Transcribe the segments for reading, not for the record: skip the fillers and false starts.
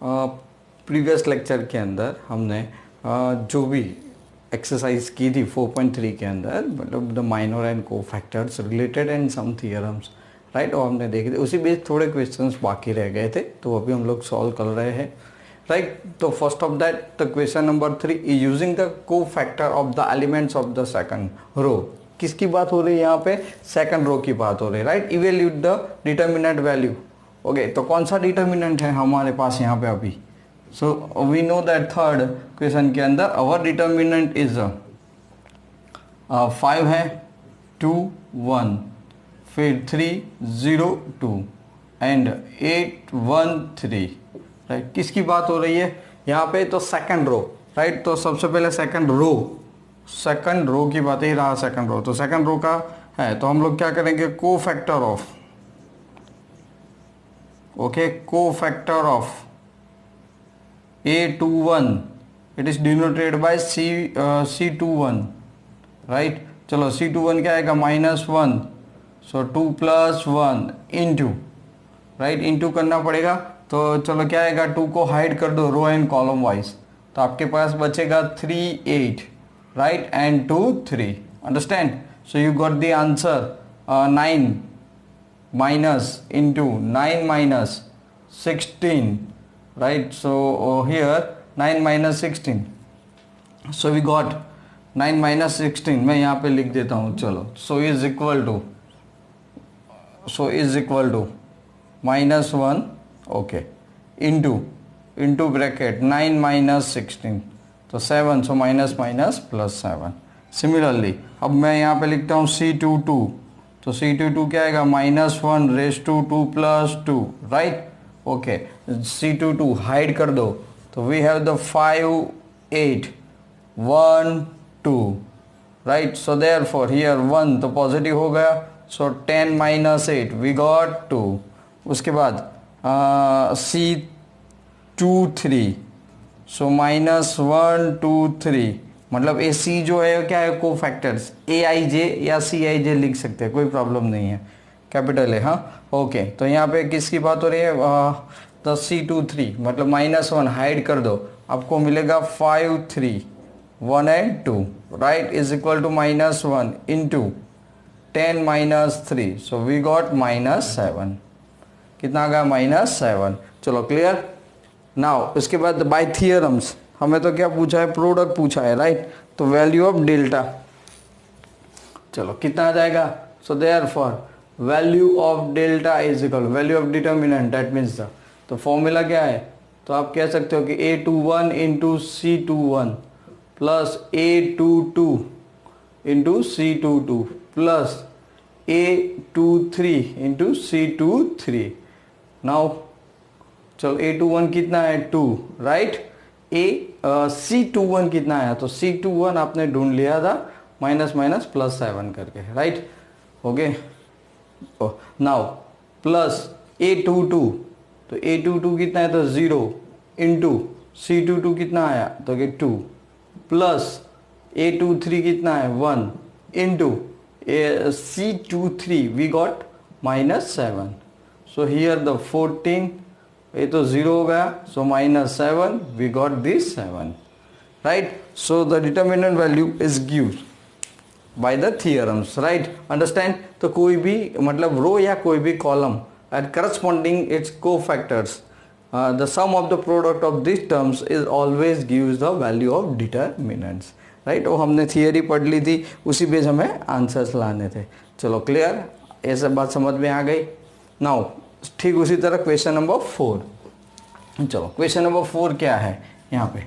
Previous lecture के अंदर हमने जो भी एक्सरसाइज की थी 4.3 के अंदर, मतलब the minor and cofactors related and some theorems, right, और हमने देखे थे। उसी बेस थोड़े क्वेश्चंस बाकी रह गए थे, तो अभी हम लोग सॉल्व कर रहे हैं, राइट। तो first of that the question number 3 is using the cofactor of the elements of the second row. किसकी बात हो रही है यहाँ पे? सेकंड रो की बात हो रही है, right. Evaluate the determinant value. Okay, तो कौन सा डिटर्मिनेंट है हमारे पास यहाँ पे अभी? So we know that third question के अंदर अवर डिटर्मिनेंट इज 5 है, 2 1, फिर 3 0 2 एंड 8 1 3, राइट। किसकी बात हो रही है यहाँ पे? तो सेकंड रो, राइट। तो सबसे पहले सेकंड रो की बात ही रहा, सेकंड रो। तो सेकंड रो का है, तो हम लोग क्या करेंगे? को फैक्टर ऑफ, ओके, को factor of A21, it is denoted by C21, right. चलो C21 क्या आएगा? -1, सो 2 + 1 इंटू, राइट, इंटू करना पड़ेगा। तो चलो क्या आएगा? 2 को हाइड कर दो रो एंड कॉलम वाइज, तो आपके पास बचेगा 3 8, right, and 2 3, understand. So you got the answer 9 minus into 9 minus 16, right? So here 9 minus 16, so we got 9 minus 16, मैं यहाँ पे लिख देता हूँ, चलो। so is equal to -1, okay, into bracket 9 minus 16, तो 7, so minus minus plus 7। Similarly अब मैं यहाँ पे लिखता हूँ C22, तो C22 क्या आएगा? -1 raise to 2 + 2, right, okay. C22 hide कर दो, तो we have the 5 8 1 2, right. So therefore here 1 तो पॉजिटिव हो गया, सो 10 - 8 वी गॉट 2। उसके बाद C23, सो -1 2 3, मतलब ए सी जो है क्या है? को फैक्टर्स AIJ या CIJ लिख सकते हैं, कोई प्रॉब्लम नहीं है, कैपिटल है, हाँ, ओके। तो यहाँ पे किसकी बात हो रही है? तो C23 मतलब -1 हाइड कर दो, आपको मिलेगा 5 3 1 and 2, right, is equal to -1 into 10 - 3, so we got -7। कितना आ गया? -7। चलो क्लियर। नाउ उसके बाद बाय थियरम्स हमें तो क्या पूछा है? प्रोडक्ट पूछा है, राइट। तो वैल्यू ऑफ डेल्टा, चलो कितना आ जाएगा? So therefore value of delta is equal value of determinant, that means the, तो फॉर्मूला क्या है? तो आप कह सकते हो कि A21 into C21 plus A22 into C22 plus A23 into C23। Now चलो A21 कितना है? 2, राइट। C21 कितना आया? तो C21 आपने ढूंढ लिया था माइनस माइनस +7 करके, right, okay. Now plus A22, तो A22 कितना है? तो 0 इंटू C22 कितना आया? तो 2 प्लस A23 कितना है? 1 into C23 we got -7। So here the 14, ये तो 0 हो गया, so -7 we got this 7, right. So the determinant value is gived by the theorems, right, understand. तो कोई भी मतलब रो या कोई भी column at corresponding its cofactors, the sum of the product of this terms is always gives the value of determinants, right. वो हमने theory पढ़ ली थी, उसी बेस हमें आंसर्स लाने थे। चलो क्लियर, ये सब बात समझ में आ गई। नाउ ठीक उसी तरह क्वेश्चन नंबर 4, चलो क्वेश्चन नंबर 4 क्या है यहाँ पे?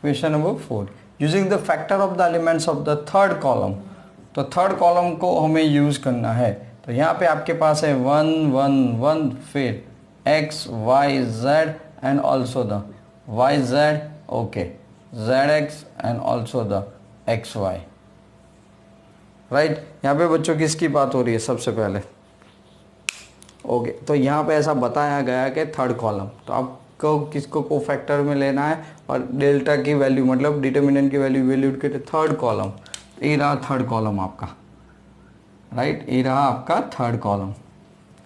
Question number 4, using the factor of the elements of the third column. तो थर्ड कॉलम को हमें यूज करना है, तो यहाँ पे आपके पास है 1 1 1, फिर x y z and also the y z, okay, zx and also the x y, right. यहाँ पे बच्चों किसकी बात हो रही है? सबसे पहले ओके, तो यहाँ पे ऐसा बताया गया है कि थर्ड कॉलम, तो आप को किसको कोफैक्टर में लेना है और डेल्टा की वैल्यू मतलब डिटर्मिनेंट की वैल्यू वैल्यूड के थर्ड कॉलम, ये रहा थर्ड कॉलम आपका, राइट, ये रहा आपका थर्ड कॉलम,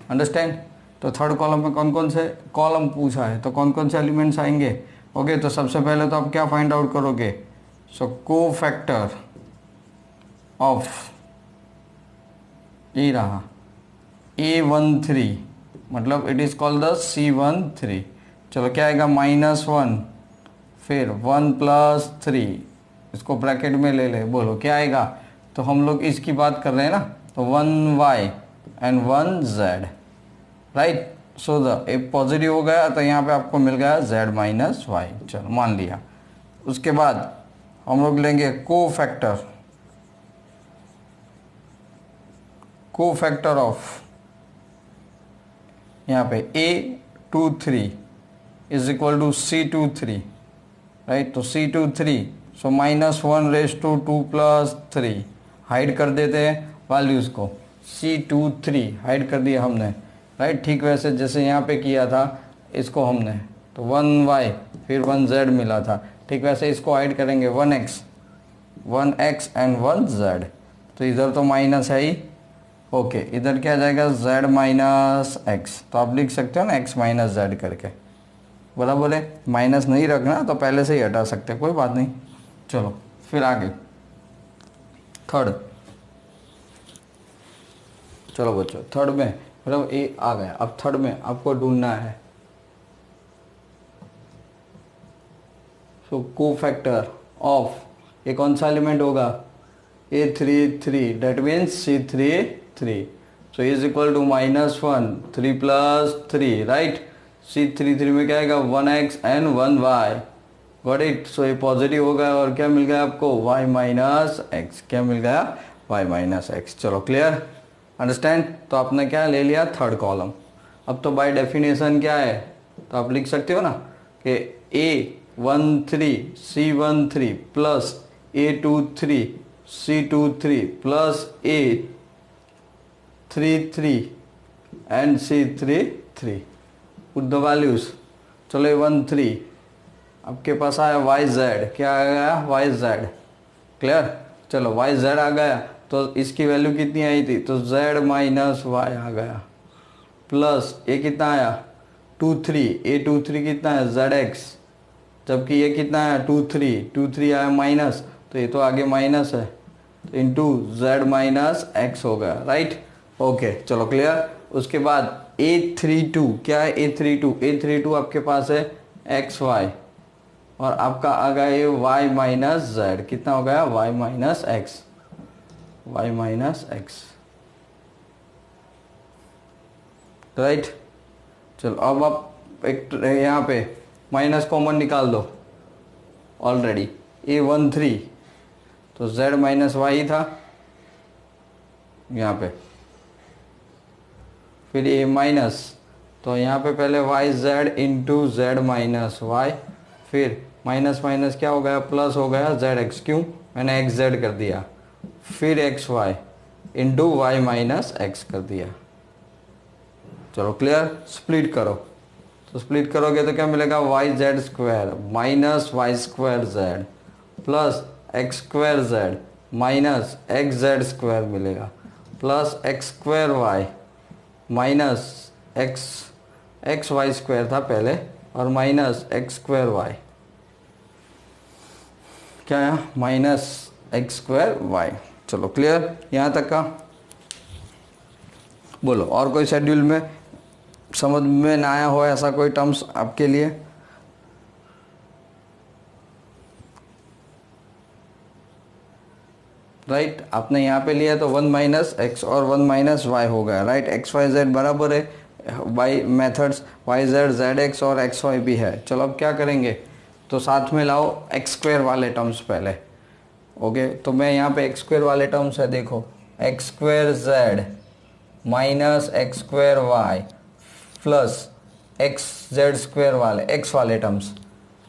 अंडरस्टैंड। तो थर्ड कॉलम में कौन कौन से कॉलम पूछा है, तो कौन कौन से एलिमेंट्स आएंगे। ओके, तो सबसे पहले तो आप क्या फाइंड आउट करोगे, सो कोफैक्टर ऑफ ये रहा A13 मतलब it is called the C13। चलो क्या आएगा -1 फिर 1 + 3, इसको ब्रैकेट में ले ले, बोलो क्या आएगा। तो हम लोग इसकी बात कर रहे हैं ना, तो 1y and 1z, right. So the एक पॉजिटिव हो गया तो यहाँ पे आपको मिल गया z - y, चलो मान लिया। उसके बाद हम लोग लेंगे कोफैक्टर ऑफ यहाँ पे A23 is equal to C23, right. तो C23 सो -1/2 + 3 हाइड कर देते हैं वैल्यूज़ को, C23 हाइड कर दिया हमने, राइट। ठीक वैसे जैसे यहाँ पे किया था इसको हमने, तो 1y फिर 1z मिला था, ठीक वैसे इसको हाइड करेंगे 1x एंड 1z। तो इधर तो माइनस है ही, ओके, इधर क्या आ जाएगा z - x, तो आप लिख सकते हो ना x - z करके, बराबर है। माइनस नहीं रखना तो पहले से ही हटा सकते हैं, कोई बात नहीं। चलो फिर आगे थर्ड, चलो बच्चों थर्ड में मतलब ए आ गया, अब थर्ड में आपको ढूंढना है सो कोफैक्टर ऑफ, ये कौन सा एलिमेंट होगा A33, that means C33, so is equal to -1 3 + 3, right. C33 में क्या आएगा 1x and 1y, got it. सो ये पॉजिटिव हो गया और क्या मिल गया आपको y - x, क्या मिल गया y - x। चलो क्लियर, अंडरस्टैंड। तो आपने क्या ले लिया थर्ड कॉलम। अब तो बाय डेफिनेशन क्या है, तो आप लिख सकते हो ना कि A13 C13 plus A23 C23 plus A33 and C33 put the values. चलो 13 आपके पास आया YZ, क्या आ गया YZ, क्लियर। चलो YZ आ गया तो इसकी वैल्यू कितनी आई थी, तो Z - y आ गया, प्लस ये कितना आया 23, A23 कितना है ZX, जबकि ये कितना है 23 आया माइनस, तो ये तो आगे माइनस है, तो इंटू Z - x हो गया, राइट। ओके चलो क्लियर। उसके बाद A32 क्या है, A32 आपके पास है XY और आपका आ गया ये y - z, कितना हो गया y - x, राइट। चलो अब आप एक यहाँ पे माइनस कॉमन निकाल दो, ऑलरेडी A13 तो z - y था यहाँ पे, फिर ये माइनस, तो यहाँ पे पहले YZ इंटू Z - y, फिर माइनस माइनस क्या हो गया प्लस हो गया ZX, क्यों मैंने XZ कर दिया, फिर XY इंटू y - x कर दिया। चलो क्लियर, स्प्लिट करो, तो स्प्लिट करोगे तो क्या मिलेगा YZ² minus y² plus x² minus xZ² मिलेगा, प्लस x² माइनस xy² था पहले और माइनस x²y, क्या है माइनस x²y। चलो क्लियर यहाँ तक का, बोलो और कोई शेड्यूल में समझ में ना आया हो ऐसा कोई टर्म्स आपके लिए। राइट आपने यहाँ पे लिया तो 1 - x और 1 - y हो गया, राइट। एक्स वाई जेड बराबर है बाई मेथड्स YZ ZX और XY भी है। चलो अब क्या करेंगे, तो साथ में लाओ x² वाले टर्म्स पहले। ओके तो मैं यहाँ पे x² वाले टर्म्स है, देखो x² minus x² plus xZ² वाले x वाले टर्म्स,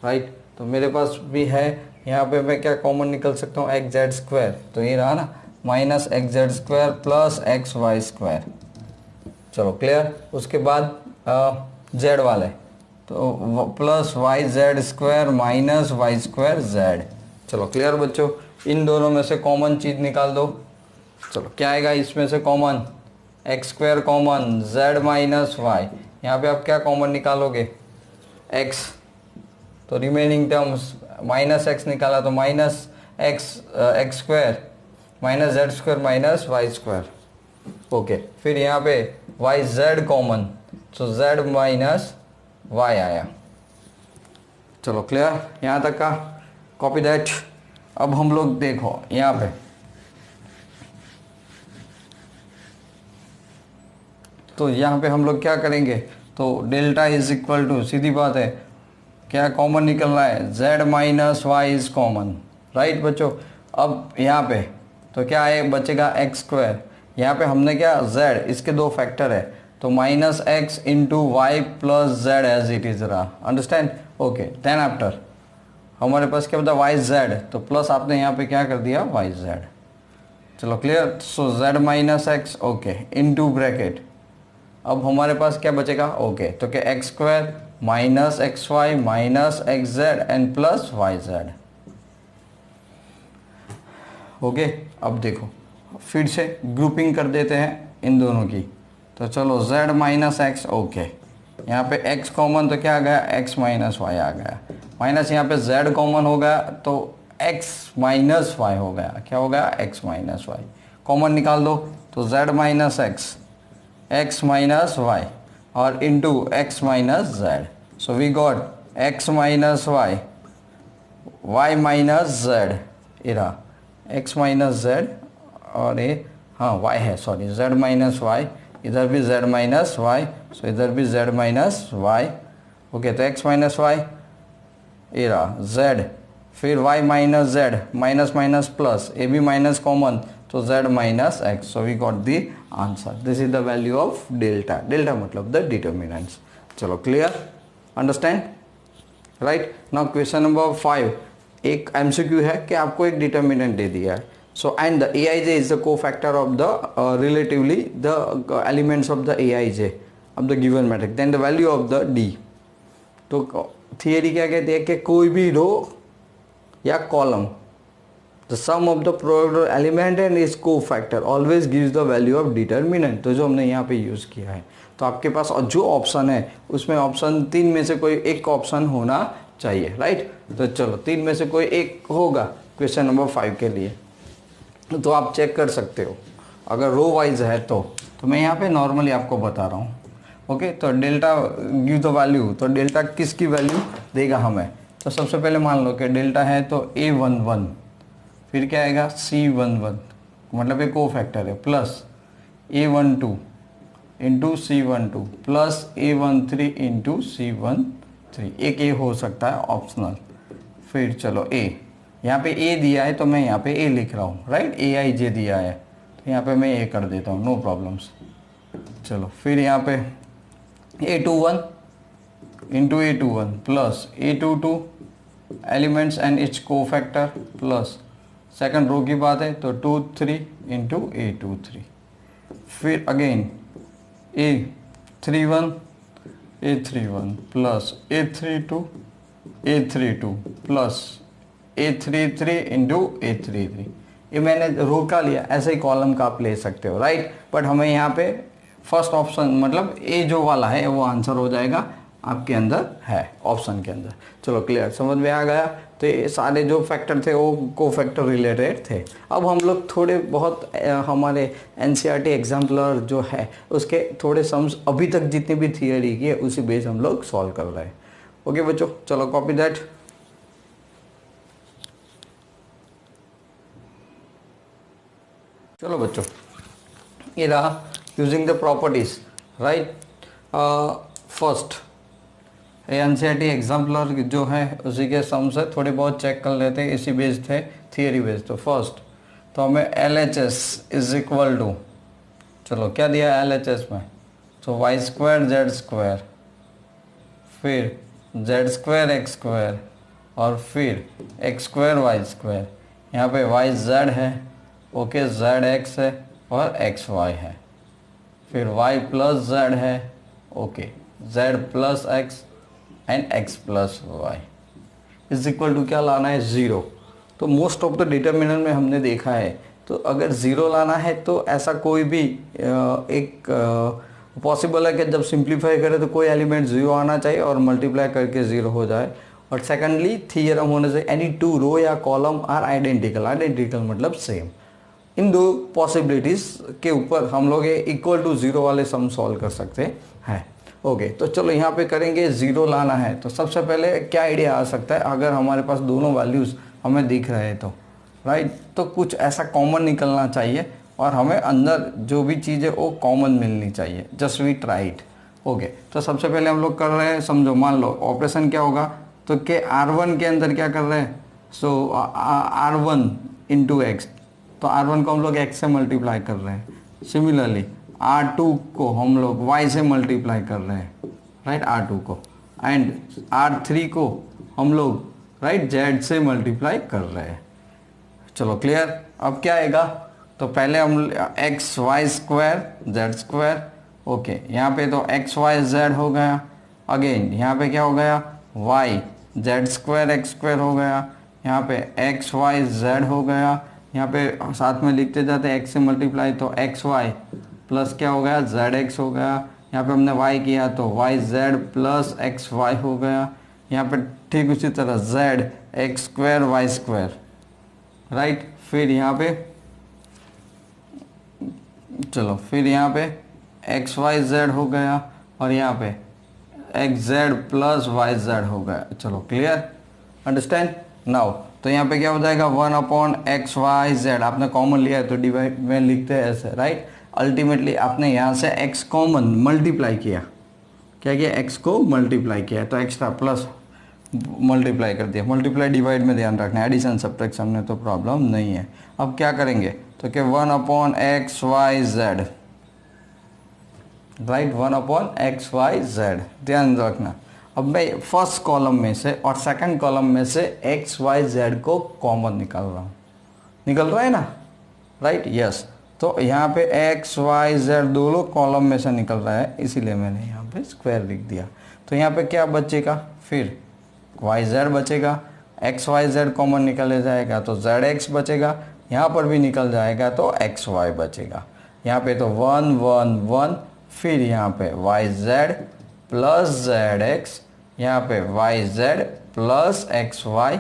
राइट। तो मेरे पास भी है यहाँ पे, मैं क्या कॉमन निकल सकता हूँ xZ², तो ये रहा ना माइनस xZ² प्लस XY²। चलो क्लियर। उसके बाद z वाले, तो plus Y Z square minus Y square Z. चलो क्लियर बच्चों, इन दोनों में से कॉमन चीज़ निकाल दो। चलो क्या आएगा इसमें से common, X square common, Z minus Y, यहाँ पे आप क्या कॉमन निकालोगे, एक्स, तो रिमेनिंग टर्म्स माइनस एक्स निकाला तो minus X X square minus Z square minus Y square. Okay, फिर यहाँ पे वाई जेड कॉमन, तो जेड माइनस वाई आया। चलो क्लियर यहाँ तक का, कॉपी दैट। अब हम लोग देखो यहाँ पे, तो यहाँ पे हम लोग क्या करेंगे, तो डेल्टा इज इक्वल टू, सीधी बात है, क्या कॉमन निकलना है, z minus Y is common, right बच्चों। अब यहाँ पे तो क्या है बचेगा एक्स स्क्वायर, यहाँ पे हमने क्या z, इसके दो फैक्टर है, तो minus x into y plus z as it is रहा, अंडरस्टैंड। ओके, देन आफ्टर हमारे पास क्या बता वाई जेड, तो प्लस आपने यहाँ पे क्या कर दिया वाई जेड। चलो clear, so z minus x, okay, into bracket, अब हमारे पास क्या बचेगा, ओके, तो क्या x square minus x y minus x z and plus Y z. Okay, अब देखो फिर से ग्रुपिंग कर देते हैं इन दोनों की, तो चलो z माइनस एक्स, ओके, यहाँ पे x कॉमन तो क्या आ गया, x माइनस वाई आ गया, माइनस यहाँ पे z कॉमन हो गया तो x माइनस वाई हो गया, क्या हो गया x माइनस वाई, कॉमन निकाल दो, तो z minus X, x minus Y और into x minus Z, so we got x minus Y, y minus Z, इरा x माइनस जेड, और ये हाँ y है, सॉरी z माइनस वाई, इधर भी z माइनस वाई, सो इधर भी z माइनस वाई। ओके, तो x माइनस वाई, ये रहा z, फिर y minus Z, minus minus plus, ए भी माइनस कॉमन, तो z minus X, so we got the answer, this is the value of delta, delta मतलब the determinants. चलो clear, understand, right. Now question number 5, एक MCQ है कि आपको एक डिटर्मिनेंट दे दिया है, so and the aij is the cofactor of the relatively the elements of the aij of the given matrix, then the value of the d। तो theory क्या कहती है कि कोई भी रो या column, the sum of the product element and is cofactor always gives the value of determinant, तो जो हमने यहाँ पे यूज़ किया है, तो आपके पास जो ऑप्शन है उसमें ऑप्शन 3 में से कोई एक ऑप्शन होना चाहिए, राइट। तो चलो 3 में से कोई एक होगा क्वेश्चन नंबर 5 के लिए, तो आप चेक कर सकते हो, अगर रो वाइज है तो मैं यहाँ पे नॉर्मली आपको बता रहा हूँ। ओके, तो डेल्टा गिव द वैल्यू, तो डेल्टा किसकी वैल्यू देगा हमें, तो सबसे पहले मान लो कि डेल्टा है तो a11, फिर क्या आएगा c11, मतलब एक को फैक्टर है, plus a12 into c12 plus a13 into c13, एक ए हो सकता है ऑप्शनल। फिर चलो a, यहाँ पे a दिया है तो मैं यहाँ पे a लिख रहा हूँ, राइट, aij दिया है तो यहाँ पे मैं a कर देता हूँ, नो प्रॉब्लम्स। चलो फिर यहाँ पे a21 into a21 plus a22 elements and its cofactor plus second row की बात है तो 23 इंटू a23, फिर again a31 plus a32 plus a33 into a33, ये मैंने रो का लिया, ऐसे ही कॉलम का आप ले सकते हो, राइट। बट हमें यहाँ पे फर्स्ट ऑप्शन मतलब ए जो वाला है वो आंसर हो जाएगा आपके अंदर है ऑप्शन के अंदर। चलो क्लियर, समझ में आ गया। तो ये सारे जो फैक्टर थे वो को फैक्टर रिलेटेड थे। अब हम लोग थोड़े बहुत हमारे एनसीईआरटी एग्जाम्पलर जो है उसके थोड़े सम्स अभी तक जितनी भी थियरी की है उसी बेस हम लोग सॉल्व कर रहे हैं। ओके बच्चों, चलो कॉपी दैट। चलो बच्चों, ये रहा using the properties, right. First NCERT exemplar जो है उसी के सम्स है, थोड़े बहुत चेक कर लेते हैं, इसी बेस्ड थे थियरी बेस्ड। तो फर्स्ट तो हमें LHS इज इक्वल टू, चलो क्या दिया है LHS में, तो वाई स्क्वायर जेड स्क्वायर, फिर जेड स्क्वायर एक्स स्क्वायर और फिर एक्स स्क्वायर वाई स्क्वायर। यहाँ पे वाई जेड है, ओके, जेड एक्स है और एक्स वाई है, फिर वाई प्लस जेड है, okay, z plus x and x plus y is equal to क्या लाना है, 0। तो मोस्ट ऑफ द डिटर्मिनेंट में हमने देखा है, तो अगर 0 लाना है तो ऐसा कोई भी एक पॉसिबल है कि जब सिंप्लीफाई करें तो कोई एलिमेंट 0 आना चाहिए और मल्टीप्लाई करके 0 हो जाए। और सेकंडली थ्योरम होने से एनी टू रो या कॉलम आर आइडेंटिकल, आइडेंटिकल मतलब सेम। इन दो पॉसिबिलिटीज़ के ऊपर हम लोग ये इक्वल टू 0 वाले सम सॉल्व कर सकते हैं। ओके, तो चलो यहाँ पे करेंगे, 0 लाना है तो सबसे पहले क्या आइडिया आ सकता है, अगर हमारे पास दोनों वैल्यूज़ हमें दिख रहे हैं तो राइट, तो कुछ ऐसा कॉमन निकलना चाहिए और हमें अंदर जो भी चीज़ है वो कॉमन मिलनी चाहिए। Just we try it. Okay, तो सबसे पहले हम लोग कर रहे हैं, समझो मान लो ऑपरेशन क्या होगा, तो के R1 के अंदर क्या कर रहे हैं, सो R1 इंटू एक्स, तो R1 को हम लोग x से मल्टीप्लाई कर रहे हैं। सिमिलरली R2 को हम लोग y से मल्टीप्लाई कर रहे हैं, राइट, R2 को, एंड R3 को हम लोग राइट z से मल्टीप्लाई कर रहे हैं। चलो क्लियर। अब क्या आएगा, तो पहले हम x y square z square, okay, यहाँ पे तो एक्स वाई जेड हो गया, अगेन यहाँ पे क्या हो गया, y Z square x square हो गया, यहाँ पे एक्स वाई जेड हो गया, यहाँ पे साथ में लिखते जाते हैं एक्स से मल्टीप्लाई, तो एक्स वाई प्लस क्या हो गया, जेड एक्स हो गया, यहाँ पे हमने वाई किया तो y Z plus x y हो गया, यहाँ पे ठीक उसी तरह z x square y square, right. फिर यहाँ पे चलो, फिर यहाँ पे एक्स वाई जेड हो गया और यहाँ पे x z plus Y z हो गया। चलो क्लियर, अंडरस्टैंड नाउ। तो यहाँ पे क्या हो जाएगा, 1/x y z, आपने कॉमन लिया है तो डिवाइड में लिखते हैं ऐसे, राइट। अल्टीमेटली आपने यहाँ से x कॉमन मल्टीप्लाई किया, क्या किया, x को मल्टीप्लाई किया तो एक्स्ट्रा प्लस मल्टीप्लाई कर दिया। मल्टीप्लाई डिवाइड में ध्यान रखना है, एडिशन सब्ट्रैक्शन में तो प्रॉब्लम नहीं है। अब क्या करेंगे, तो क्या 1/x y z, right, 1/x y z, ध्यान रखना। अब मैं फर्स्ट कॉलम में से और सेकंड कॉलम में से x y z को कॉमन निकाल रहा हूँ, निकल रहा है ना, राइट, यस। तो यहाँ पे x y z दोनों कॉलम में से निकल रहा है, इसीलिए मैंने यहाँ पे स्क्वायर लिख दिया। तो यहाँ पे क्या बचेगा, फिर y z बचेगा, x y z कॉमन निकल जाएगा तो z x बचेगा, यहाँ पर भी निकल जाएगा तो x y बचेगा। यहाँ पे तो 1 1 1, फिर यहाँ पे y z plus z x, यहाँ पे Y Z plus x y,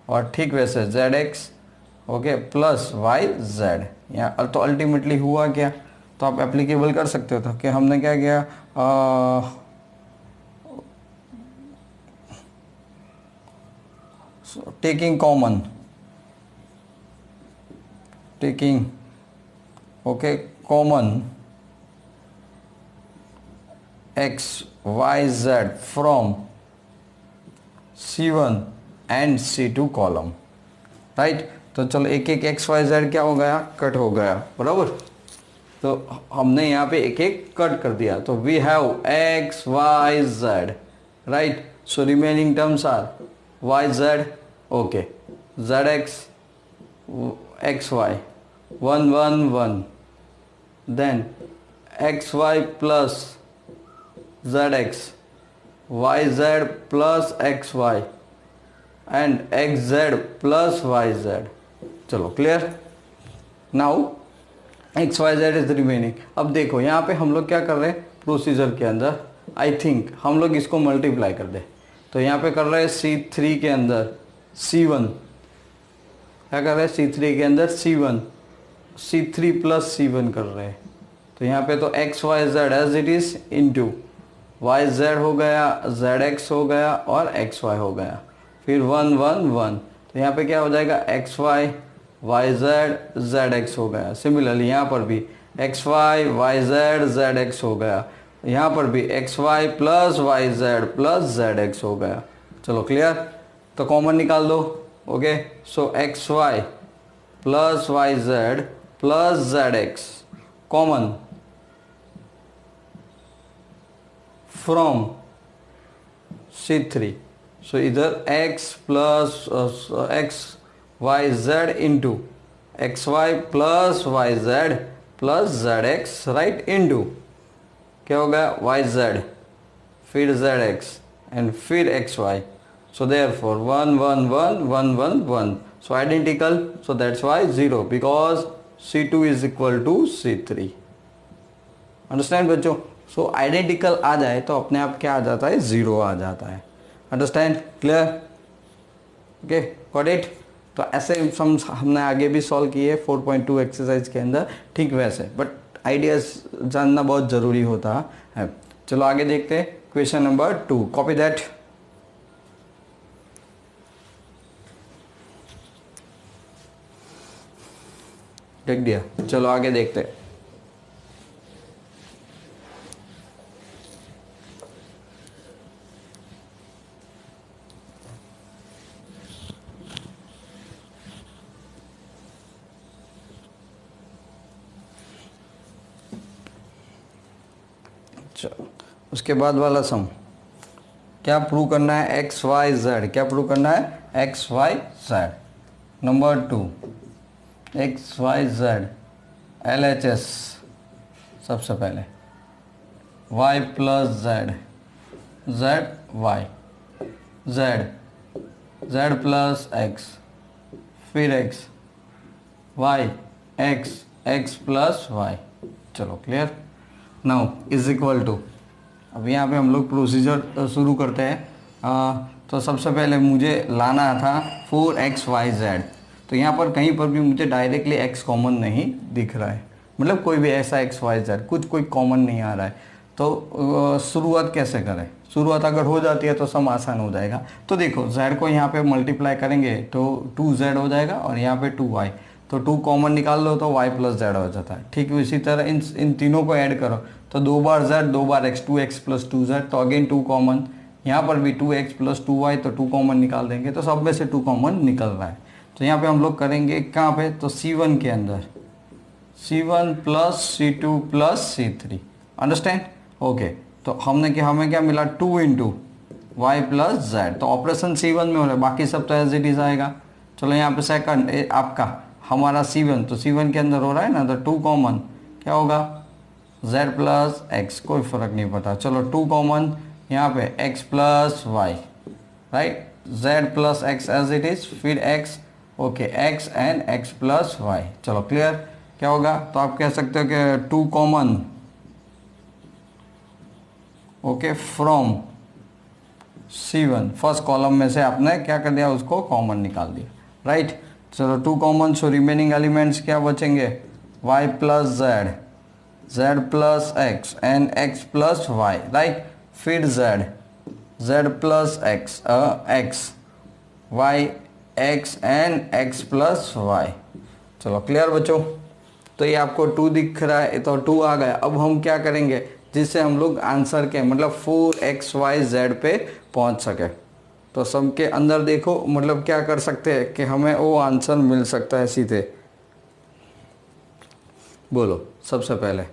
और ठीक वैसे z x, okay, plus Y z. यहाँ तो अल्टीमेटली हुआ क्या, तो आप एप्लीकेबल कर सकते हो, तो कि हमने क्या किया, taking common, taking okay common x y z from C1 and C2 column, right. तो चलो एक एक x y z क्या हो गया, कट हो गया, बराबर। तो हमने यहाँ पे एक एक कट कर दिया, तो we have x y z, right. So remaining terms are y z, okay, z x x y 1 1 1, then x y plus zx, yz plus xy and xz plus yz। चलो clear. Now xyz is remaining. अब देखो यहाँ पे हम लोग क्या कर रहे हैं, प्रोसीजर के अंदर आई थिंक हम लोग इसको मल्टीप्लाई कर दे। तो यहाँ पे कर रहे हैं C3 के अंदर C1, क्या कर रहे हैं, C3 के अंदर C1, C3 प्लस C1 कर रहे हैं। तो यहाँ पे तो x Y z as it is into y z हो गया, जेड एक्स हो गया और एक्स वाई हो गया, फिर 1 1 1। तो यहाँ पे क्या हो जाएगा, x y y z z x हो गया। सिमिलरली यहाँ पर भी x y y z z x हो गया, यहाँ पर भी x y plus Y Z plus z x हो गया। चलो क्लियर। तो कॉमन निकाल दो, okay. So x y plus Y Z plus z x common from C3. So either x plus x y z into x y plus y z plus z x, right, into क्या हो गया y z, फिर z x and फिर X Y. So therefore 1 1 1 1 1 1, so identical, so that's why 0, because C2 is equal to C3. Understand बच्चों. सो identical आ जाए तो अपने आप क्या आ जाता है, 0 आ जाता है. Understand, clear, okay, got it. तो ऐसे हमने आगे भी सॉल्व किए 4.2 एक्सरसाइज के अंदर, ठीक वैसे, बट आइडियाज जानना बहुत ज़रूरी होता है. चलो आगे देखते हैं. Question number 2, copy that. लिख दिया. चलो आगे देखते हैं. चलो उसके बाद वाला सम क्या प्रूव करना है, एक्स वाई जेड. क्या प्रूव करना है, X Y Z. Number 2, X Y Z L H S. सबसे पहले Y plus Z, Z Y, Z plus X, फिर X Y, X plus Y. चलो clear. Now is equal to, अब यहाँ पे हम लोग प्रोसीजर शुरू करते हैं. तो सबसे पहले मुझे लाना था 4xyz. तो यहाँ पर कहीं पर भी मुझे डायरेक्टली x कॉमन नहीं दिख रहा है, मतलब कोई भी ऐसा xyz कुछ कोई कॉमन नहीं आ रहा है. तो शुरुआत कैसे करें, शुरुआत अगर हो जाती है तो सम आसान हो जाएगा. तो देखो z को यहाँ पे मल्टीप्लाई करेंगे तो 2z हो जाएगा और यहाँ पे 2y, तो 2 कॉमन निकाल लो तो y प्लस जेड हो जाता है. ठीक इसी तरह इन तीनों को ऐड करो तो 2 बार z 2 बार x, 2x प्लस 2z, तो अगेन 2 कॉमन. यहाँ पर भी 2x प्लस 2y, तो 2 कॉमन निकाल देंगे, तो सब में से 2 कॉमन निकल रहा है. तो यहाँ पे हम लोग करेंगे कहाँ पे, तो C1 के अंदर C1 plus C2 plus C3. Understand, okay. तो हमें क्या मिला, 2 इंटू वाई प्लस जेड. तो ऑपरेशन C1 में हो रहा है, बाकी सब तो एज इट इज आएगा. चलो यहाँ पे सेकंड आपका हमारा C1, तो C1 के अंदर हो रहा है ना, तो 2 कॉमन क्या होगा, z प्लस एक्स, कोई फर्क नहीं पड़ता. चलो 2 कॉमन यहाँ पे x plus y, right, z plus x as it is, फिर x, okay, x and x plus Y. चलो क्लियर. क्या होगा, तो आप कह सकते हो कि 2 common, okay, from C1, first column में से आपने क्या कर दिया, उसको कॉमन निकाल दिया, राइट. चलो 2 कॉमन, सो रिमेनिंग एलिमेंट्स क्या बचेंगे, y plus z, z plus x and x plus y, right. फिर z plus x, y, x and x plus Y. चलो क्लियर बच्चों. तो ये आपको 2 दिख रहा है, तो 2 आ गया. अब हम क्या करेंगे, जिससे हम लोग आंसर के मतलब 4xyz पे पहुंच सके. तो सब के अंदर देखो, मतलब क्या कर सकते हैं कि हमें वो आंसर मिल सकता है सीधे. बोलो सबसे पहले,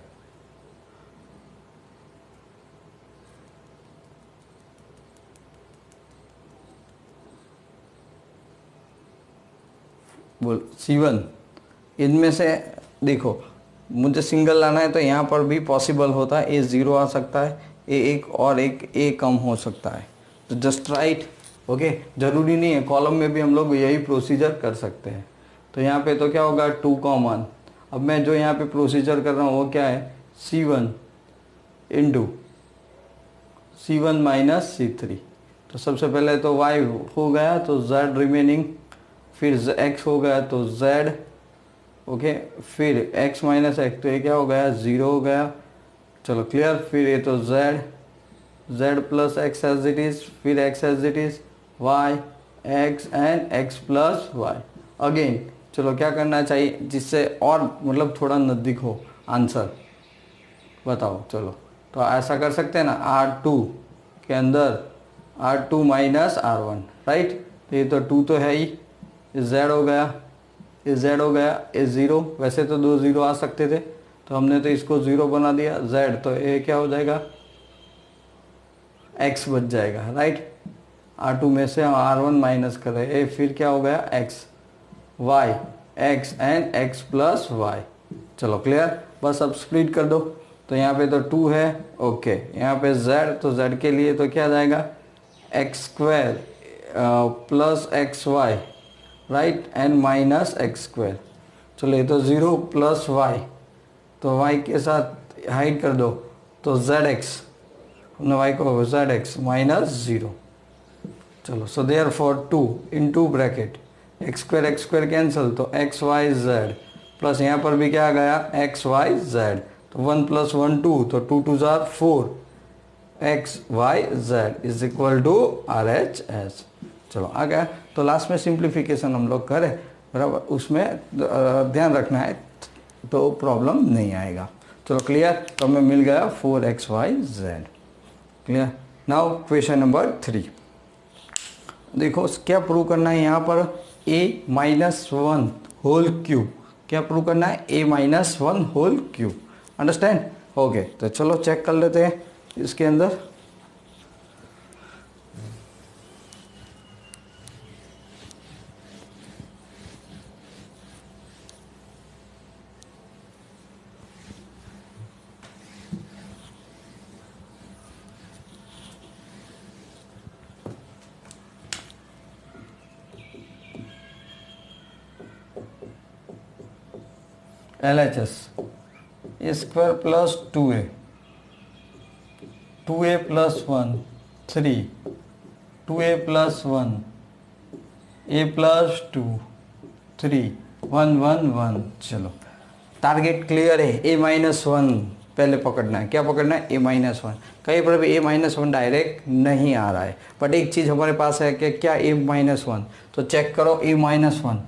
बोल C1. इनमें से देखो मुझे सिंगल लाना है, तो यहाँ पर भी पॉसिबल होता है, A0 आ सकता है, A1 और एक A कम हो सकता है. तो जस्ट राइट, ओके. ज़रूरी नहीं है, कॉलम में भी हम लोग यही प्रोसीजर कर सकते हैं. तो यहाँ पे तो क्या होगा, 2 कॉमन. अब मैं जो यहाँ पे प्रोसीजर कर रहा हूँ वो क्या है, C1 into C1 minus C3. तो सबसे पहले तो y हो गया, तो z रिमेनिंग, फिर x हो गया तो z, ओके, फिर x माइनस एक्स, तो ये क्या हो गया, 0 हो गया. चलो क्लियर. फिर ये तो z plus x as it is, फिर x as it is, y, x and x plus y again. चलो क्या करना चाहिए जिससे और मतलब थोड़ा नज़दीक हो आंसर, बताओ. चलो तो ऐसा कर सकते हैं ना, R2 के अंदर R2 माइनस R1, राइट. ये तो 2 तो है ही, z हो गया, ये z हो गया, ये 0. वैसे तो 2 0 आ सकते थे, तो हमने तो इसको 0 बना दिया. z तो ये क्या हो जाएगा, x बच जाएगा, राइट. R2 में से हम R1 माइनस कर रहे हैं, फिर क्या हो गया, x, y, x and x plus Y. चलो क्लियर. बस अब स्प्लिट कर दो. तो यहाँ पे तो 2 है, ओके. यहाँ पे z, तो z के लिए तो क्या जाएगा, x square plus x y, right, and minus x square. चलो ये तो 0 प्लस वाई, तो वाई के साथ हाइड कर दो तो जेड एक्स, हमने वाई को जेड एक्स माइनस 0। चलो so therefore 2 into bracket x square cancel, तो एक्स वाई जेड प्लस यहाँ पर भी क्या आ गया एक्स वाई जेड, तो 1 प्लस 1 2, तो 2 2 जार 4, x Y z is equal to R H S. चलो आ गया। तो लास्ट में सिंप्लीफिकेशन हम लोग करें, बराबर, उसमें ध्यान रखना है तो प्रॉब्लम नहीं आएगा। चलो क्लियर, तो हमें मिल गया 4xyz। Clear. Now question number 3। देखो क्या प्रूव करना है यहाँ पर, a-1 होल क्यूब, क्या प्रूव करना है a-1 whole cube. Understand? Okay, तो चलो चेक कर लेते हैं इसके अंदर। LHS A square plus 2a, 2a plus 1 3, 2a plus 1, a plus 2 3, 1 1 1। चलो टारगेट क्लियर है, a-1 पहले पकड़ना है। क्या पकड़ना है? a-1। कहीं पर भी a-1 डायरेक्ट नहीं आ रहा है, बट एक चीज़ हमारे पास है कि क्या a-1, तो चेक करो a-1।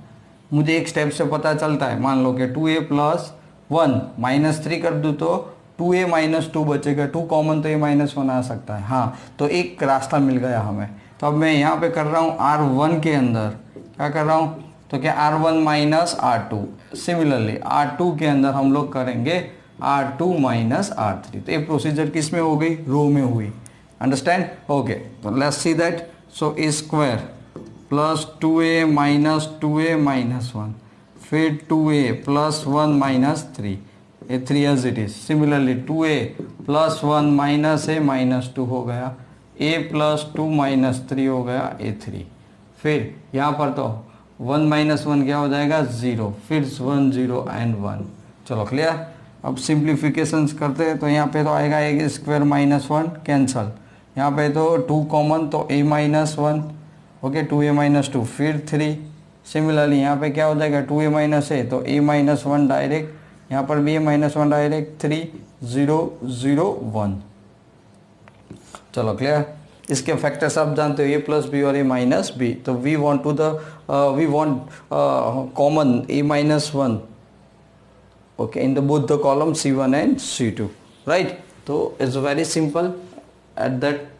मुझे एक स्टेप से पता चलता है, मान लो कि 2a प्लस 1 -3 कर दूँ तो 2a माइनस 2 बचेगा, 2 कॉमन तो a-1 आ सकता है। हाँ, तो एक रास्ता मिल गया हमें। तो अब मैं यहाँ पे कर रहा हूँ R1 के अंदर, क्या कर रहा हूँ, तो क्या R1 minus R2, similarly R2 के अंदर हम लोग करेंगे R2 माइनस R3। तो ये प्रोसीजर किस में हो गई? रो में हुई। अंडरस्टैंड? ओके, तो let's see that. So a square plus 2a minus 2a minus 1, फिर 2a प्लस 1 माइनस 3, ये 3 as it is. Similarly 2a plus 1 minus a minus 2 हो गया, a प्लस 2 माइनस 3 हो गया a 3। फिर यहाँ पर तो 1 माइनस 1 क्या हो जाएगा? 0, फिर 1 0 एंड 1। चलो क्लियर। अब सिंप्लीफिकेशंस करते हैं, तो यहाँ पे तो आएगा a स्क्वायर माइनस 1 कैंसल, यहाँ पे तो 2 कॉमन तो a-1, ओके, 2a माइनस 2, फिर 3। सिमिलरली यहाँ पे क्या हो जाएगा? 2a माइनस a, तो a-1 डायरेक्ट, यहाँ पर भी a-1 डायरेक्ट, 3 0 0 1। चलो क्लियर। इसके फैक्टर्स आप जानते हो, a प्लस बी और a माइनस बी। तो we want common a-1, okay, in the both the column C1 and C2, right. तो it's very simple at that.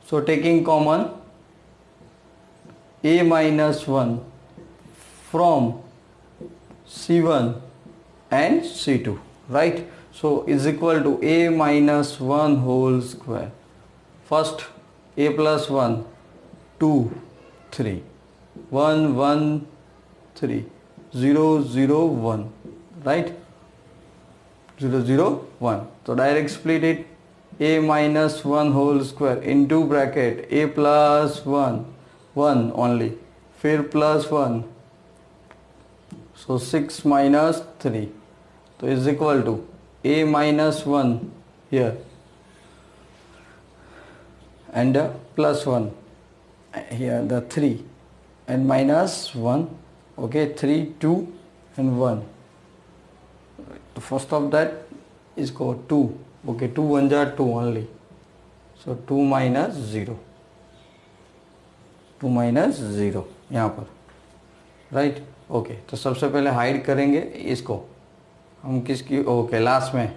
So taking common a-1 from C1 and C2, right? So is equal to a-1 whole square. First a plus 1 2 3 1 1 3 0 0 1, right? 0 0 1. So direct split it, a-1 whole square into bracket a plus 1 1 only, फिर plus 1, so 6 minus 3, तो is equal to a-1 here and plus 1 here, the 3 and minus 1, okay, 3 2 and 1. The first of that is go 2, okay, 2 1 are 2 only, so 2 minus 0, 2 minus 0 यहाँ पर, right. Okay, तो सबसे पहले hide करेंगे इसको हम, किसकी? ओके, लास्ट में,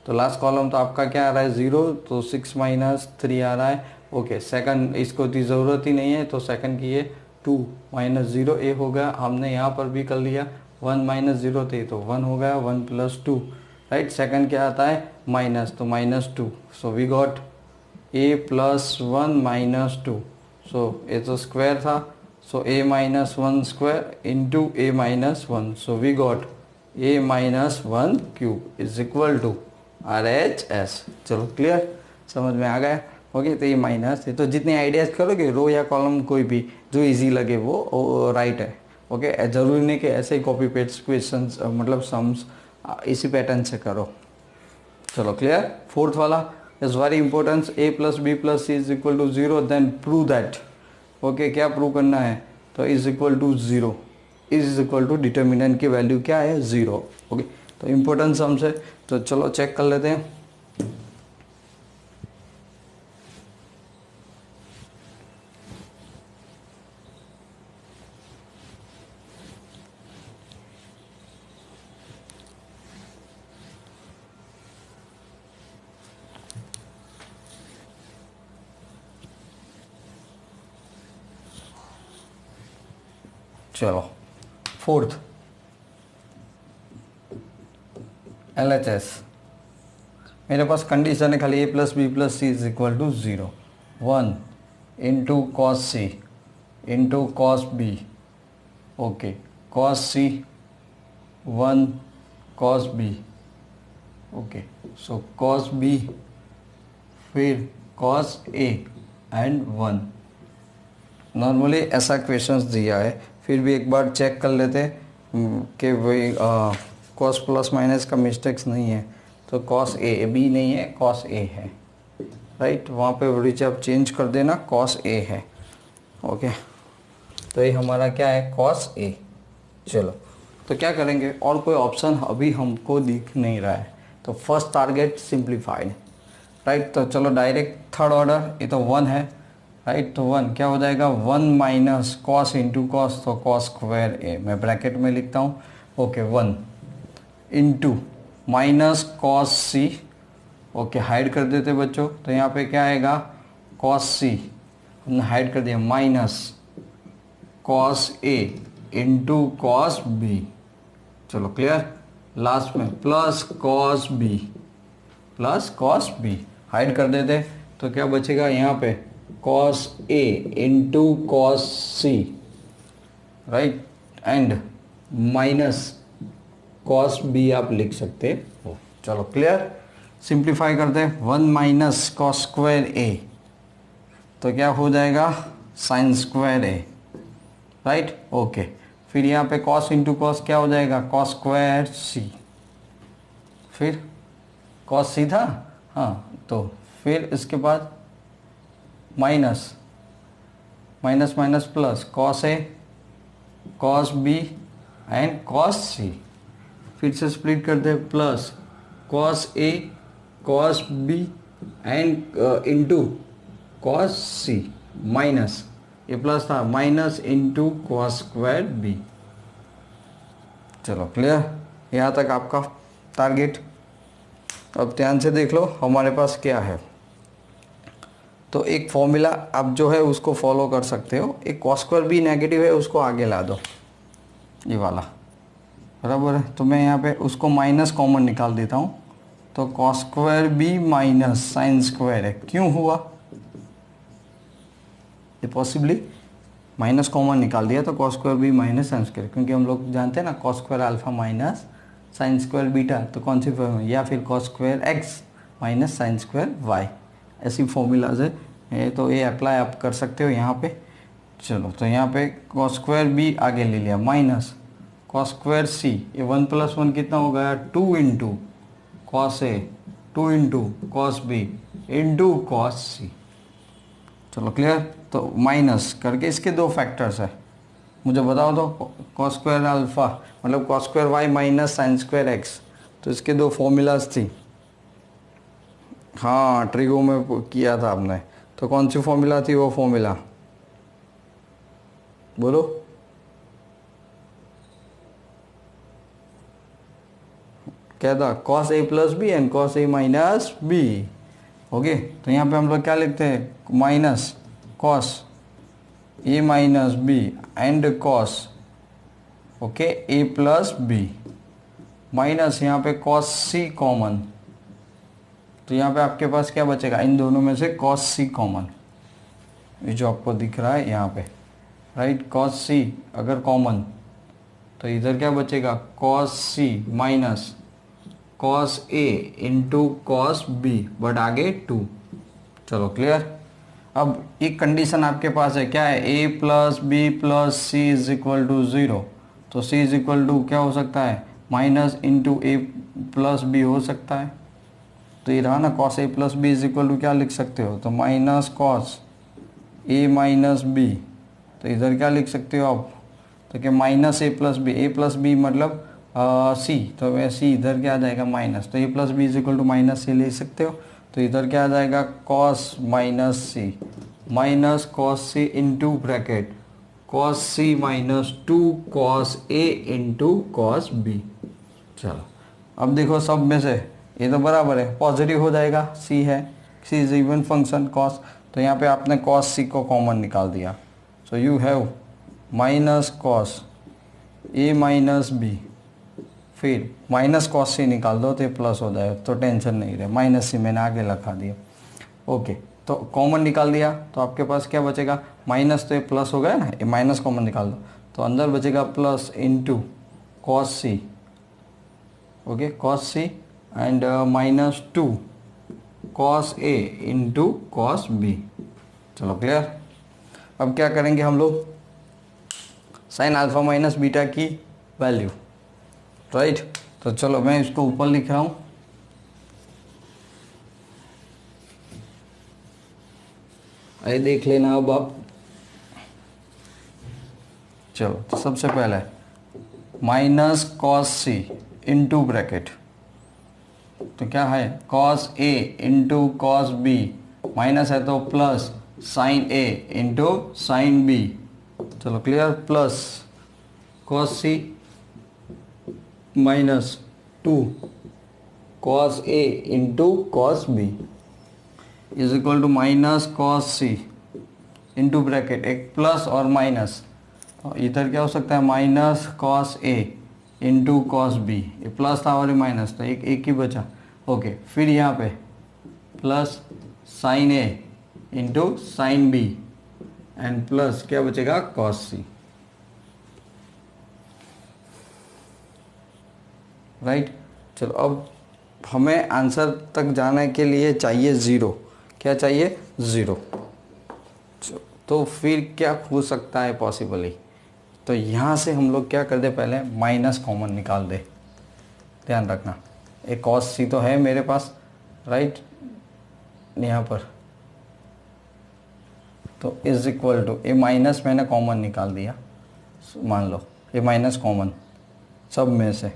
तो लास्ट कॉलम तो आपका क्या आ रहा है? 0, तो 6 माइनस 3 आ रहा है। ओके, सेकंड इसको तो ज़रूरत ही नहीं है, तो सेकंड की ये 2 माइनस 0 ए हो गया। हमने यहाँ पर भी कर लिया, 1 माइनस 0 थे तो 1 हो गया, 1 प्लस 2, राइट। सेकंड क्या आता है? माइनस, तो minus 2, so we got a plus 1 minus 2, so ये तो स्क्वायर था, so a-1 square into a-1, so we got a-1 cube is equal to RHS। चलो क्लियर, समझ में आ गया। ओके, तो ये माइनस है, तो जितने आइडियाज करोगे रो या कॉलम कोई भी जो इजी लगे वो राइट है। ओके, जरूरी नहीं कि ऐसे ही कॉपी पेस्ट क्वेश्चन मतलब सम्स इसी पैटर्न से करो। चलो क्लियर। फोर्थ वाला is very important, a plus B plus C is equal to 0 then prove that. Okay, क्या प्रूव करना है, तो is equal to 0, is equal to determinant की वैल्यू क्या है 0। ओके, तो इंपॉर्टेंट सम्स है, तो चलो चेक कर लेते हैं। चलो फोर्थ LHS, मेरे पास कंडीशन है खाली a plus B plus C is equal to 0, 1 into cos C into cos b. Okay, cos c 1 cos b. Okay, so cos b फिर कॉस ए एंड 1। नॉर्मली ऐसा questions दिया है, फिर भी एक बार चेक कर लेते कि वही कॉस प्लस माइनस का मिस्टेक्स नहीं है, तो कॉस ए बी नहीं है, कॉस ए है, राइट। वहाँ पे ब्रिज आप चेंज कर देना, कॉस ए है। ओके, तो ये हमारा क्या है, कॉस ए। चलो, तो क्या करेंगे, और कोई ऑप्शन अभी हमको दिख नहीं रहा है, तो फर्स्ट टारगेट सिंप्लीफाइड, राइट। तो चलो डायरेक्ट थर्ड ऑर्डर, ये तो 1 है, राइट। तो 1 क्या हो जाएगा, 1 माइनस कॉस इंटू कॉस, तो कॉस स्क्वायर ए, मैं ब्रैकेट में लिखता हूँ। Okay, 1 into minus cos c. Okay, hide कर देते बच्चों, तो यहाँ पे क्या आएगा, कॉस सी हमने हाइड कर दिया, माइनस कॉस ए इंटू कॉस बी। चलो क्लियर। लास्ट में plus cos b, plus cos b hide कर देते, तो क्या बचेगा यहाँ पे, cos A into cos c, right, and minus cos b आप लिख सकते हो। चलो क्लियर, सिंप्लीफाई करते हैं, 1 माइनस कॉस स्क्वायर ए, तो क्या हो जाएगा, साइन स्क्वायर ए, राइट। ओके, फिर यहाँ पे कॉस इंटू कॉस क्या हो जाएगा, कॉस स्क्वायर सी, फिर कॉस सी था, हाँ, तो फिर इसके बाद minus minus minus plus cos A cos B and cos C, फिर से स्प्लिट करते हैं, plus cos A cos B and into cos C, minus ये प्लस था, minus into cos square B. चलो क्लियर, यहाँ तक आपका टारगेट। अब ध्यान से देख लो हमारे पास क्या है, तो एक फॉर्मूला आप जो है उसको फॉलो कर सकते हो, एक कॉस स्क्वायर बी नेगेटिव है उसको आगे ला दो, ये वाला, बराबर है। तो मैं यहाँ पे उसको माइनस कॉमन निकाल देता हूँ, तो cos square b minus sine square है, क्यों हुआ, ये पॉसिबली माइनस कॉमन निकाल दिया, तो cos square b minus sine square, क्योंकि हम लोग जानते हैं ना cos square alpha minus sine square beta, तो कौन सी फॉर्म है, या फिर cos square x minus sine square y, ऐसी फॉर्मूलाज है, तो ये अप्लाई आप कर सकते हो यहाँ पे। चलो, तो यहाँ पे कॉस स्क्वायर बी आगे ले लिया, माइनस कॉस स्क्वायर सी, ये 1 + 1 कितना हो गया, 2 into cos A 2 into cos B into cos C. चलो क्लियर, तो माइनस करके इसके 2 फैक्टर्स है, मुझे बताओ तो, कॉस स्क्वायर अल्फा मतलब cos square y minus sine square x, तो इसके 2 फॉर्मूलाज थी, हाँ ट्रिगो में किया था आपने, तो कौन सी फॉर्मूला थी वो फॉर्मूला, बोलो, क्या था, cos a plus b and cos a minus b. Okay, तो यहाँ पे हम लोग क्या लिखते हैं, minus cos a minus b and cos, okay, a plus b, minus यहाँ पे कॉस सी कॉमन, तो यहाँ पे आपके पास क्या बचेगा, इन दोनों में से कॉस सी कॉमन, ये जो आपको दिख रहा है यहाँ पे, राइट, कॉस सी अगर कॉमन, तो इधर क्या बचेगा, cos C minus cos A into cos b, but आगे 2। चलो क्लियर। अब एक कंडीशन आपके पास है, क्या है, a plus B plus C is equal to 0। तो c इज इक्वल टू क्या हो सकता है, minus into a plus b हो सकता है। तो ये रहा ना, cos a plus B is equal to क्या लिख सकते हो, तो minus cos a minus B. तो इधर क्या लिख सकते हो आप, तो क्या माइनस ए प्लस बी मतलब सी, तो वह सी इधर क्या आ जाएगा माइनस, तो A plus B is equal to minus C ले सकते हो। तो इधर क्या आ जाएगा, cos minus C, minus cos सी इंटू ब्रैकेट कॉस सी माइनस 2 कॉस ए इंटू कॉस बी। चलो अब देखो सब में से ये तो बराबर है, पॉजिटिव हो जाएगा, सी है, सी इज इवन फंक्शन कॉस। तो यहाँ पे आपने कॉस सी को कॉमन निकाल दिया। So you have minus cos a minus b, फिर माइनस कॉस सी निकाल दो तो ये प्लस हो जाए, तो टेंशन नहीं रहे, माइनस सी मैंने आगे लिखा दिया। ओके, तो कॉमन निकाल दिया तो आपके पास क्या बचेगा, माइनस, तो ये प्लस हो गया ना, ये माइनस कॉमन निकाल दो तो अंदर बचेगा plus into cos c, okay cos c and minus 2 cos A into cos B. चलो क्लियर। अब क्या करेंगे हम लोग, साइन अल्फा माइनस बीटा की वैल्यू, राइट। तो चलो मैं इसको ऊपर लिख रहा हूँ, अरे देख लेना अब आप। चलो तो सबसे पहले माइनस कॉस सी इंटू ब्रैकेट, तो क्या है कॉस ए इंटू कॉस बी, माइनस है तो plus sine a into sine b. चलो clear, plus cos C minus 2 cos A into cos b is equal to minus cos C into bracket एक plus और minus, तो इधर क्या हो सकता है माइनस कॉस ए इंटू कॉस बी, ये प्लस था और ये माइनस, तो एक ही बचा। ओके, फिर यहाँ पे plus sine a into sine b and plus क्या बचेगा कॉस सी, राइट। चलो अब हमें आंसर तक जाने के लिए चाहिए 0, क्या चाहिए 0। तो फिर क्या हो सकता है पॉसिबली, तो यहाँ से हम लोग क्या कर दे, पहले माइनस कॉमन निकाल दे, ध्यान रखना। एक कॉस सी तो है मेरे पास, राइट, यहाँ पर, तो is equal to a minus मैंने कॉमन निकाल दिया, मान लो ये माइनस कॉमन सब में से,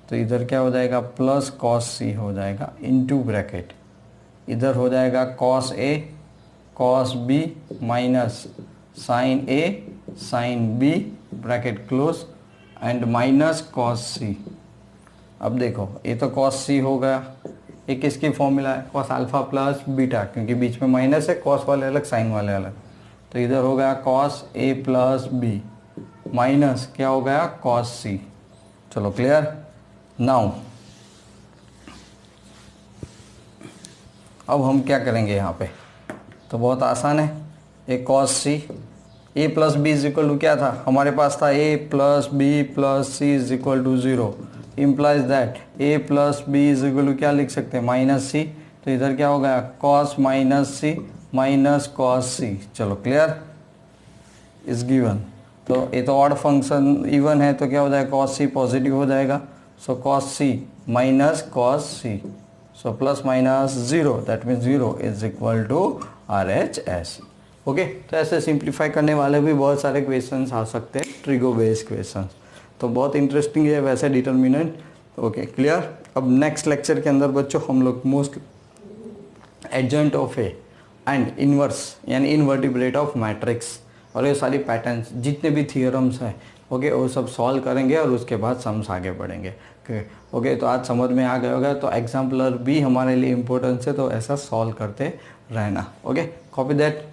तो इधर क्या हो जाएगा प्लस कॉस सी हो जाएगा इंटू ब्रैकेट, इधर हो जाएगा cos A cos B minus sine A sine B bracket close and minus cos C. अब देखो ये तो कॉस सी हो गया, ये किसकी फॉर्मूला है, कॉस अल्फा प्लस बीटा, क्योंकि बीच में माइनस है, कॉस वाले अलग साइन वाले अलग, तो इधर हो गया cos a plus b minus क्या हो गया कॉस सी। चलो क्लियर। नाउ अब हम क्या करेंगे यहाँ पे, तो बहुत आसान है, एक cos C A plus B is equal to क्या था हमारे पास था, A plus B plus C is equal to 0, implies that A plus B is equal to क्या लिख सकते हैं माइनस सी, तो इधर क्या हो गया cos minus C minus cos C. चलो क्लियर, इज गिवन। तो ये तो ऑड फंक्शन इवन है तो क्या हो जाएगा कॉस सी पॉजिटिव हो जाएगा, so cos C minus cos c, so plus minus 0, that means 0 is equal to RHS। ओके, तो ऐसे सिंप्लीफाई करने वाले भी बहुत सारे क्वेश्चंस आ सकते हैं, ट्रिगो बेस्ड क्वेश्चंस, तो बहुत इंटरेस्टिंग है वैसे डिटर्मिनेंट। Okay clear. अब नेक्स्ट लेक्चर के अंदर बच्चों हम लोग most adjoint of A and inverse यानी इनवर्टिब्रेट ऑफ मैट्रिक्स और ये सारी पैटर्न्स जितने भी थियरम्स हैं ओके वो सब सॉल्व करेंगे और उसके बाद सम्स आगे बढ़ेंगे। ओके, तो आज समझ में आ गया होगा, तो एग्जाम्पलर भी हमारे लिए इम्पोर्टेंस है, तो ऐसा सॉल्व करते रहना। Okay, copy that.